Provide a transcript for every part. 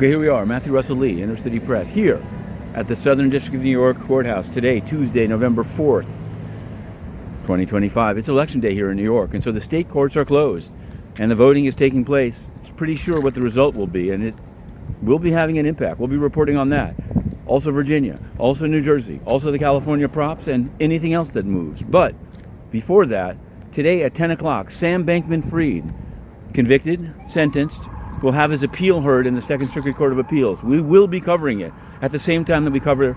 Okay, here we are, Matthew Russell Lee, Inner City Press, here at the Southern District of New York Courthouse today, Tuesday, November 4th, 2025. It's election day here in New York, and so the state courts are closed, and the voting is taking place. It's pretty sure what the result will be, and it will be having an impact. We'll be reporting on that. Also Virginia, also New Jersey, also the California props, and anything else that moves. But before that, today at 10 o'clock, Sam Bankman-Fried, convicted, sentenced, will have his appeal heard in the Second Circuit Court of Appeals. We will be covering it at the same time that we cover,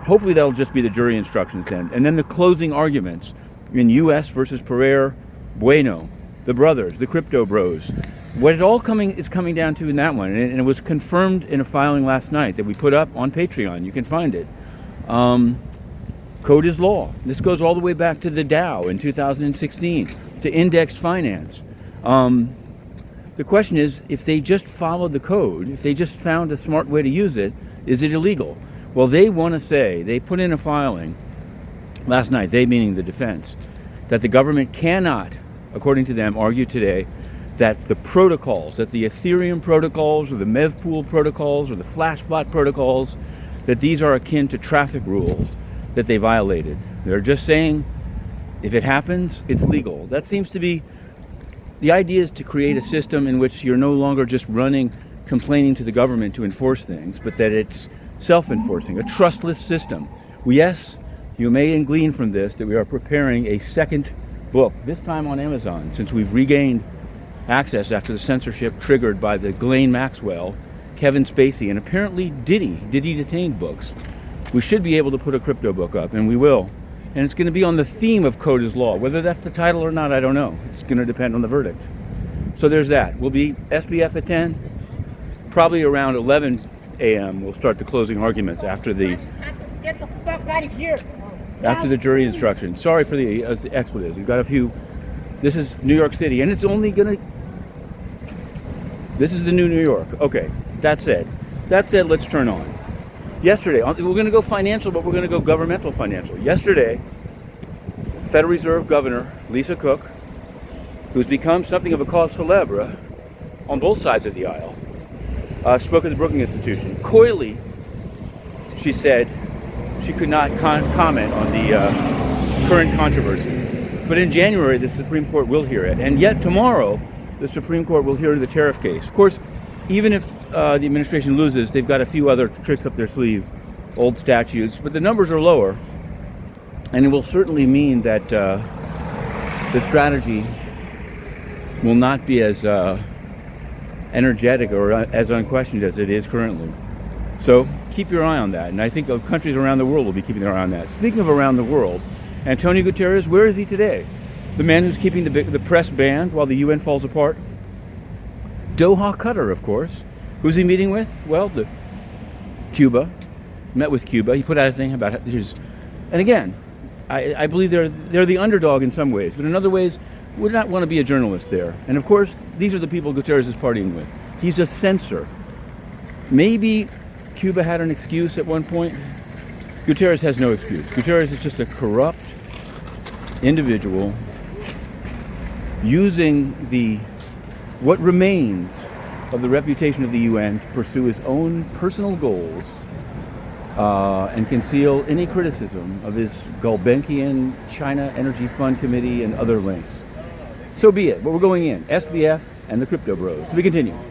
hopefully that'll just be the jury instructions then. And then the closing arguments in U.S. versus peraire-bueno, the brothers, the crypto bros. What it all is coming down to in that one, and it was confirmed in a filing last night that we put up on Patreon. You can find it. Code is law. This goes all the way back to the Dow in 2016, to indexed finance. The question is, if they just followed the code, if they just found a smart way to use it, is it illegal? Well, they want to say, they put in a filing last night, they meaning the defense, that the government cannot, according to them, argue today that the protocols, that the Ethereum protocols or the Mevpool protocols or the Flashbot protocols, that these are akin to traffic rules that they violated. They're just saying, if it happens, it's legal. That seems to be, the idea is to create a system in which you're no longer just complaining to the government to enforce things, but that it's self-enforcing, a trustless system. Yes, you may glean from this that we are preparing a second book, this time on Amazon, since we've regained access after the censorship triggered by the Ghislaine Maxwell, Kevin Spacey, and apparently Diddy detained books. We should be able to put a crypto book up, and we will. And it's going to be on the theme of Code is Law. Whether that's the title or not, I don't know. It's going to depend on the verdict. So there's that. We'll be SBF at 10. Probably around 11 a.m. we'll start the closing arguments after the... Get the fuck out of here! After the jury instructions. Sorry for the expletives. We've got a few... This is New York City, and it's only going to... This is the new New York. Okay, that said, let's turn on. Yesterday, we're going to go financial, but we're going to go governmental financial. Yesterday, Federal Reserve Governor Lisa Cook, who's become something of a cause célèbre on both sides of the aisle, spoke at the Brookings Institution. Coyly, she said she could not comment on the current controversy. But in January, the Supreme Court will hear it. And yet tomorrow, the Supreme Court will hear the tariff case. Of course, even if the administration loses, they've got a few other tricks up their sleeve, old statutes, but the numbers are lower, and it will certainly mean that the strategy will not be as energetic or as unquestioned as it is currently. So keep your eye on that, and I think countries around the world will be keeping their eye on that. Speaking of around the world, Antonio Guterres, where is he today? The man who's keeping the press banned while the UN falls apart? Doha, Qatar, of course. Who's he meeting with? Well, Cuba. Met with Cuba. He put out a thing about his... And again, I believe they're the underdog in some ways, but in other ways, would not want to be a journalist there. And of course, these are the people Guterres is partying with. He's a censor. Maybe Cuba had an excuse at one point. Guterres has no excuse. Guterres is just a corrupt individual using what remains of the reputation of the UN to pursue his own personal goals and conceal any criticism of his Gulbenkian China Energy Fund Committee and other links. So be it, but we're going in. SBF and the Crypto Bros. To be continued.